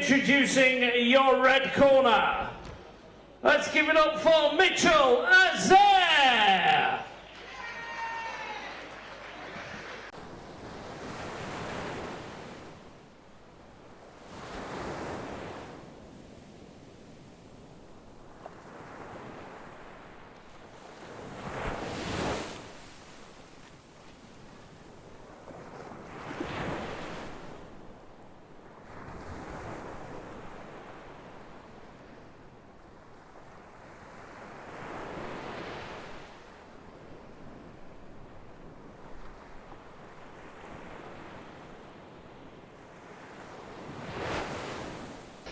introducing your red corner. Let's give it up for Mitchell Asare.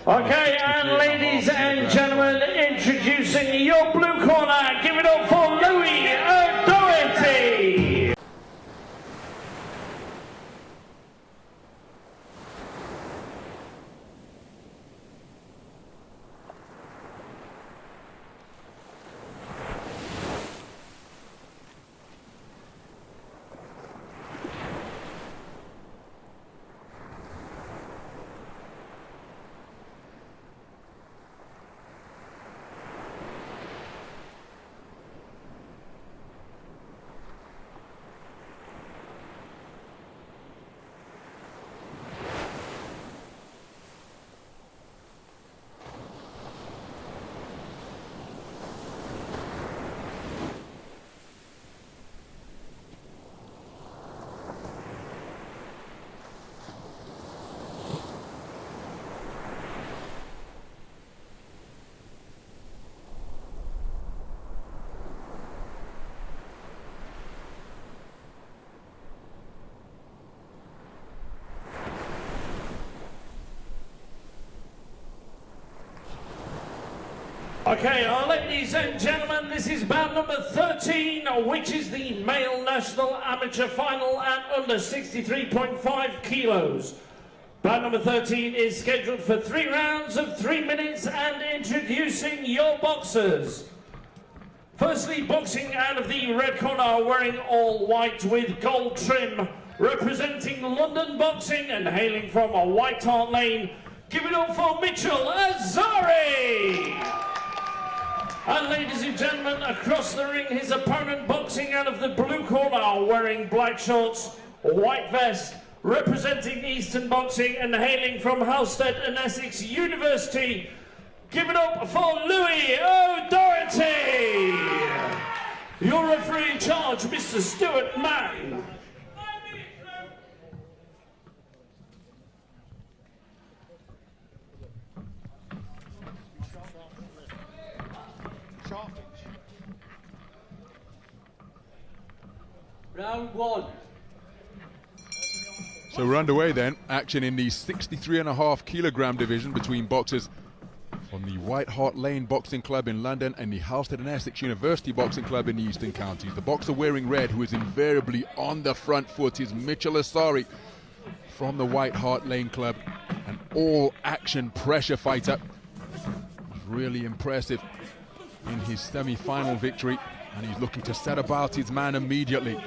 Okay, and ladies and gentlemen, introducing your blue corner, give it up for Louie Doherty. Okay, ladies and gentlemen, this is bout number 13, which is the male national amateur final at under 63.5 kilos. Bout number 13 is scheduled for 3 rounds of 3 minutes, and introducing your boxers. Firstly, boxing out of the red corner, wearing all white with gold trim, representing London boxing and hailing from a White Hart Lane, give it up for Mitchell Asare. And ladies and gentlemen, across the ring, his opponent boxing out of the blue corner, wearing black shorts, white vest, representing Eastern boxing and hailing from Halstead and Essex University. Give it up for Louie Doherty. Your referee in charge, Mr. Stuart Mann. Round 1. So we're underway then. Action in the 63.5 kilogram division between boxers from the White Hart Lane Boxing Club in London and the Halstead and Essex University Boxing Club in the Eastern Counties. The boxer wearing red, who is invariably on the front foot, is Mitchell Asare from the White Hart Lane Club, an all-action pressure fighter. He's really impressive in his semi-final victory, and he's looking to set about his man immediately.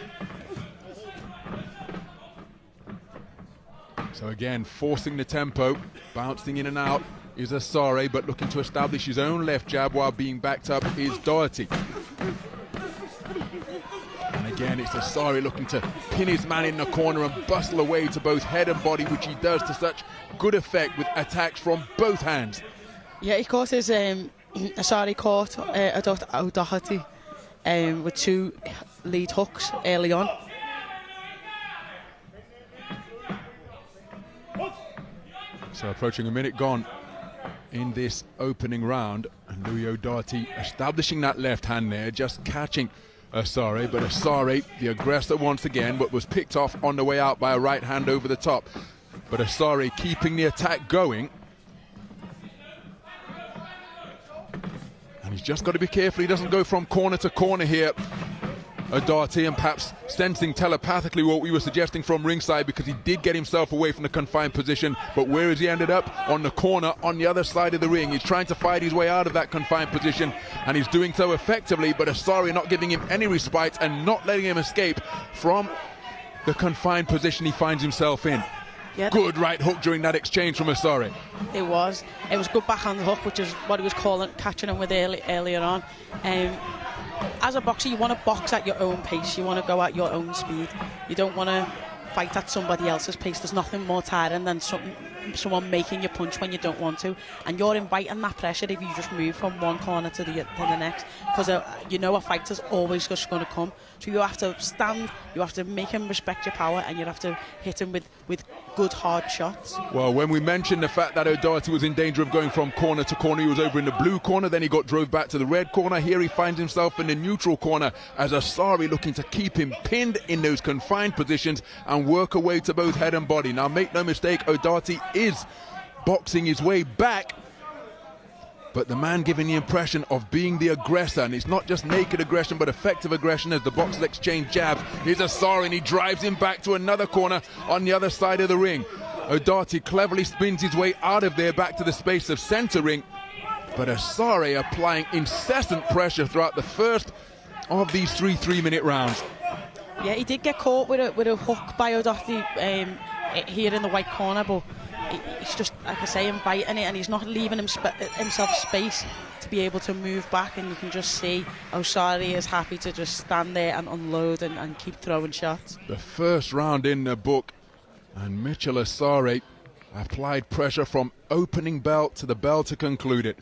So again, forcing the tempo, bouncing in and out is Asare, but looking to establish his own left jab while being backed up is Doherty. And again, it's Asare looking to pin his man in the corner and bustle away to both head and body, which he does to such good effect with attacks from both hands. Yeah, he caught his Asare caught Doherty with 2 lead hooks early on. So approaching a minute gone in this opening round, and Louie Doherty establishing that left hand there, just catching Asare, but Asare, the aggressor once again, but was picked off on the way out by a right hand over the top. But Asare keeping the attack going. And he's just got to be careful he doesn't go from corner to corner here, Doherty, and perhaps sensing telepathically what we were suggesting from ringside, because he did get himself away from the confined position. But where has he ended up? On the corner, on the other side of the ring. He's trying to fight his way out of that confined position, and he's doing so effectively, but Asare not giving him any respite and not letting him escape from the confined position he finds himself in. Yeah, Good right hook during that exchange from Asare. It was good backhand hook, which is what he was catching him with earlier on. As a boxer, you want to box at your own pace. You want to go at your own speed. You don't want to fight at somebody else's pace. There's nothing more tiring than someone making you punch when you don't want to, and you're inviting that pressure if you just move from one corner to the next, because you know a fighter's always just going to come. So you have to stand, you have to make him respect your power, and you have to hit him with good hard shots. Well, when we mentioned the fact that O'Doherty was in danger of going from corner to corner, he was over in the blue corner, then he got drove back to the red corner. Here he finds himself in the neutral corner as Asare looking to keep him pinned in those confined positions and work away to both head and body. Now, make no mistake, O'Doherty is boxing his way back, but the man giving the impression of being the aggressor, and it's not just naked aggression but effective aggression as the boxers exchange jabs. Here's Asare, and he drives him back to another corner on the other side of the ring. O'Doherty cleverly spins his way out of there back to the space of centre ring, but Asare applying incessant pressure throughout the first of these three-minute rounds. Yeah, he did get caught with a hook by O'Doherty here in the white corner, but he's just, like I say, inviting it, and he's not leaving himself space to be able to move back, and you can just see Asare is happy to just stand there and unload and keep throwing shots. The first round in the book, and Mitchell Asare applied pressure from opening bell to the bell to conclude it.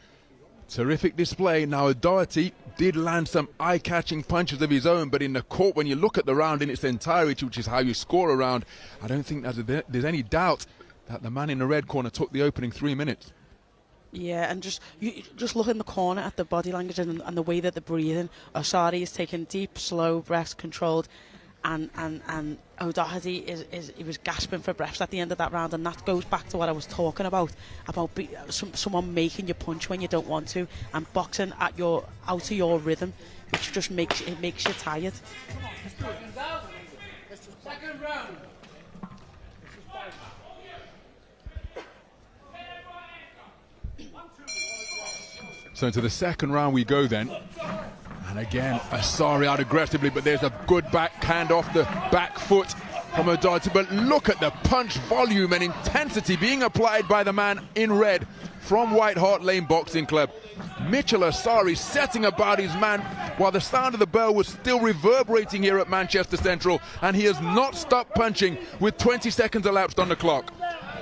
Terrific display. Now, O'Doherty did land some eye-catching punches of his own, but in the court, when you look at the round in its entirety, which is how you score a round, I don't think there's any doubt that the man in the red corner took the opening 3 minutes. Yeah, and you just look in the corner at the body language and the way that they're breathing. Asare is taking deep, slow breaths, controlled, and O'Doherty he was gasping for breaths at the end of that round, and that goes back to what I was talking about someone making you punch when you don't want to, and boxing out of your rhythm, which just makes you tired. Second round. So into the second round we go then. And again, Asare out aggressively, but there's a good backhand off the back foot from O'Doherty. But look at the punch volume and intensity being applied by the man in red from White Hart Lane Boxing Club. Mitchell Asare setting about his man while the sound of the bell was still reverberating here at Manchester Central, and he has not stopped punching with 20 seconds elapsed on the clock.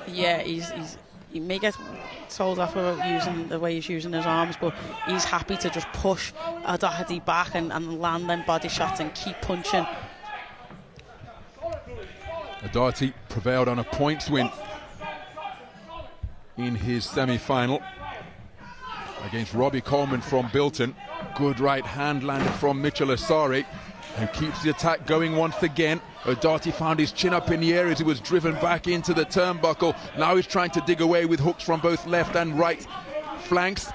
Yeah, he may get told off about using the way he's using his arms, but he's happy to just push O'Doherty back and land them body shots and keep punching. O'Doherty prevailed on a points win in his semi-final against Robbie Coleman from Bilton. Good right hand landed from Mitchell Asare and keeps the attack going once again. O'Doherty found his chin up in the air as he was driven back into the turnbuckle. Now he's trying to dig away with hooks from both left and right flanks,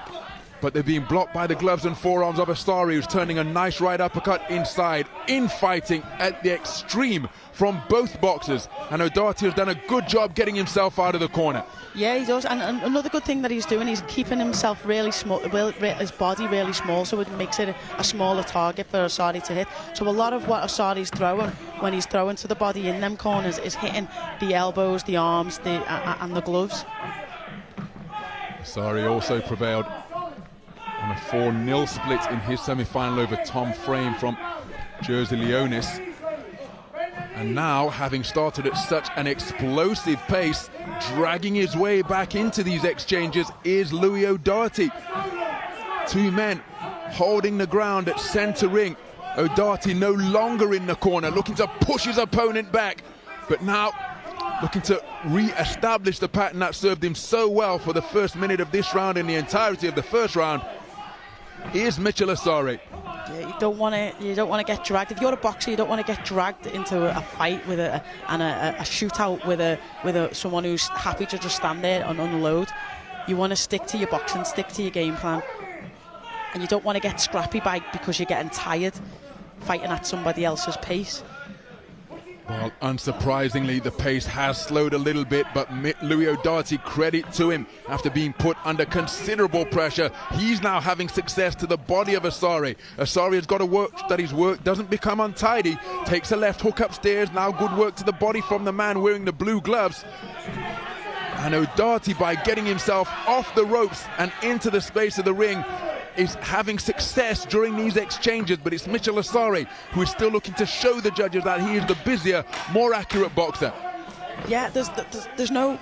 but they're being blocked by the gloves and forearms of Asare, who's turning a nice right uppercut inside. Infighting at the extreme from both boxers, and O'Doherty has done a good job getting himself out of the corner. Yeah, he does, and another good thing that he's doing is keeping himself really small, his body really small, so it makes it a smaller target for Asare to hit. So a lot of what Asare's throwing, when he's throwing to the body in them corners, is hitting the elbows, the arms, and the gloves. Asare also prevailed on a 4-0 split in his semi-final over Tom Frame from Jersey Leonis. And now, having started at such an explosive pace, dragging his way back into these exchanges is Louie O'Doherty. Two men holding the ground at centre ring. O'Doherty no longer in the corner, looking to push his opponent back, but now looking to re-establish the pattern that served him so well for the first minute of this round and the entirety of the first round. Here's Mitchell Asare. Yeah, you don't want to get dragged. If you're a boxer, you don't want to get dragged into a fight with a shootout with someone who's happy to just stand there and unload. You want to stick to your boxing, stick to your game plan, and you don't want to get scrappy because you're getting tired fighting at somebody else's pace. Well, unsurprisingly, the pace has slowed a little bit, but Louie O'Doherty, credit to him, after being put under considerable pressure, he's now having success to the body of Asare. Asare has got to work that his work doesn't become untidy, takes a left hook upstairs, now good work to the body from the man wearing the blue gloves. And O'Doherty, by getting himself off the ropes and into the space of the ring, is having success during these exchanges, but it's Mitchell Asare who is still looking to show the judges that he is the busier, more accurate boxer. Yeah, there's no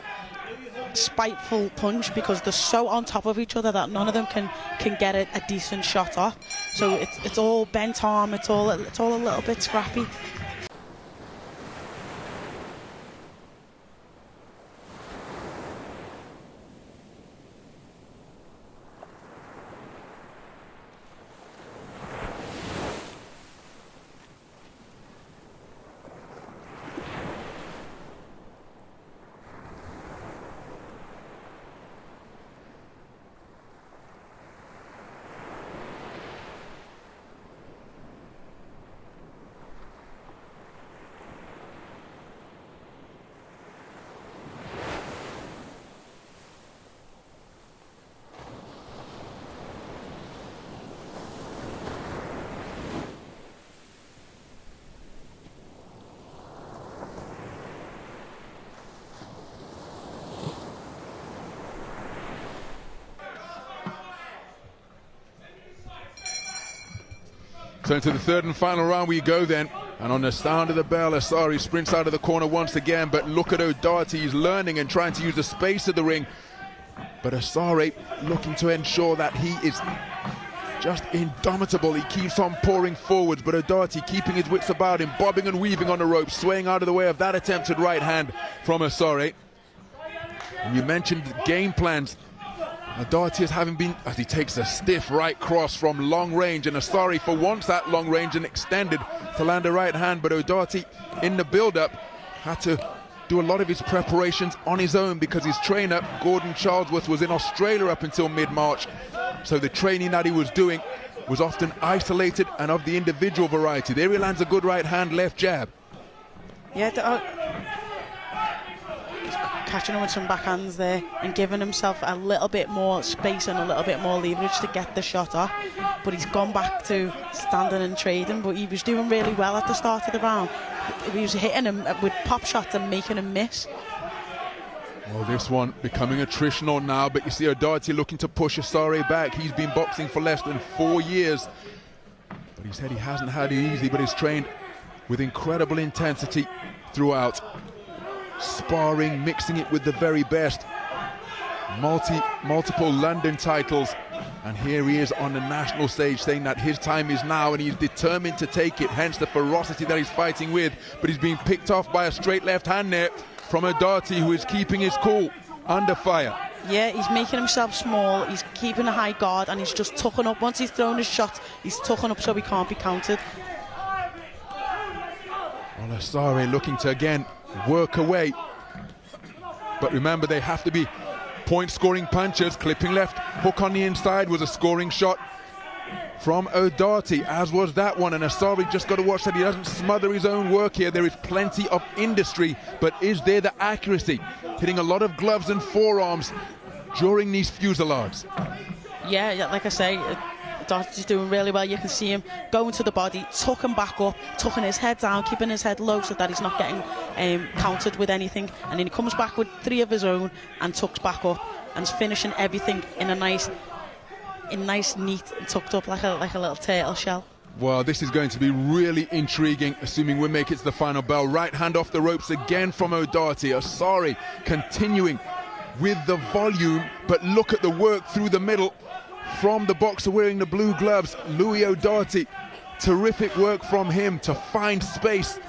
spiteful punch because they're so on top of each other that none of them can get a decent shot off. So it's all bent arm, it's all a little bit scrappy. So into the third and final round we go then, and on the sound of the bell, Asare sprints out of the corner once again, but look at O'Doherty, he's learning and trying to use the space of the ring, but Asare looking to ensure that he is just indomitable. He keeps on pouring forwards, but O'Doherty keeping his wits about him, bobbing and weaving on the ropes, swaying out of the way of that attempted right hand from Asare. And you mentioned game plans. O'Doherty is having been, as he takes a stiff right cross from long range, and Asare for once that long range and extended to land a right hand, but O'Doherty in the build-up had to do a lot of his preparations on his own because his trainer Gordon Charlesworth was in Australia up until mid-March, so the training that he was doing was often isolated and of the individual variety. There he lands a good right hand, left jab. Yeah, catching him with some backhands there and giving himself a little bit more space and a little bit more leverage to get the shot off, but he's gone back to standing and trading. But he was doing really well at the start of the round. He was hitting him with pop shots and making him miss. Well, this one becoming attritional now, but you see O'Doherty looking to push Asare back. He's been boxing for less than 4 years, but he said he hasn't had it easy, but he's trained with incredible intensity throughout, sparring, mixing it with the very best, multiple London titles, and here he is on the national stage saying that his time is now and he's determined to take it, hence the ferocity that he's fighting with. But he's being picked off by a straight left hand there from O'Doherty, who is keeping his cool under fire. Yeah, he's making himself small, he's keeping a high guard, and he's just tucking up. Once he's thrown his shot, he's tucking up so he can't be countered. Well, Asare looking to again work away, but remember they have to be point scoring punches. Clipping left hook on the inside was a scoring shot from O'Doherty, as was that one, and Asare just got to watch that he doesn't smother his own work here. There is plenty of industry, but is there the accuracy? Hitting a lot of gloves and forearms during these fusillades. Yeah, like I say, O'Doherty's doing really well. You can see him going to the body, tucking back up, tucking his head down, keeping his head low so that he's not getting countered with anything, and then he comes back with 3 of his own and tucks back up and is finishing everything in a nice, neat, tucked up like a little turtle shell. Well, this is going to be really intriguing, assuming we make it to the final bell. Right hand off the ropes again from O'Doherty. Asare continuing with the volume, but look at the work through the middle from the boxer wearing the blue gloves, Louie O'Doherty. Terrific work from him to find space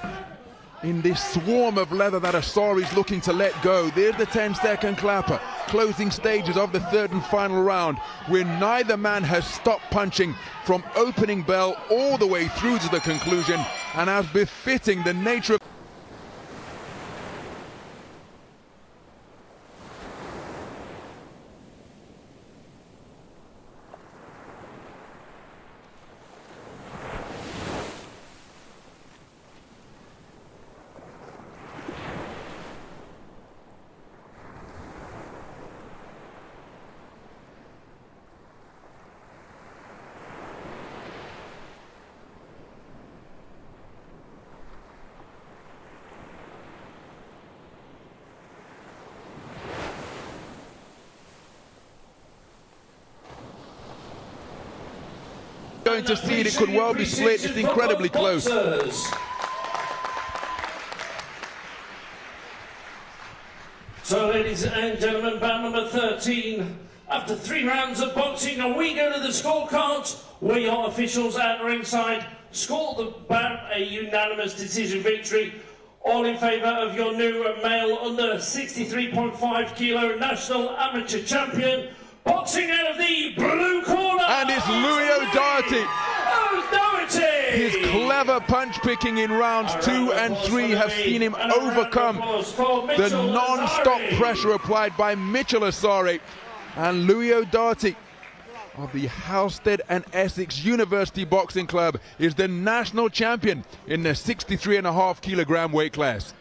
in this swarm of leather that Asare is looking to let go. There's the 10-second clapper. Closing stages of the third and final round, where neither man has stopped punching from opening bell all the way through to the conclusion, and as befitting the nature of Going to see it could well be split. It's incredibly close. So, ladies and gentlemen, bout number 13. After 3 rounds of boxing, and we go to the scorecards. We are officials at ringside. Scored the bout a unanimous decision victory. All in favour of your new male under 63.5 kilo national amateur champion. Boxing out of the blue corner. And it's Louie O'Doherty. His clever punch picking in rounds 2 and 3 have seen him overcome the non-stop pressure applied by Mitchell Asare. And Louie O'Doherty of the Halstead and Essex University Boxing Club is the national champion in the 63.5 kilogram weight class.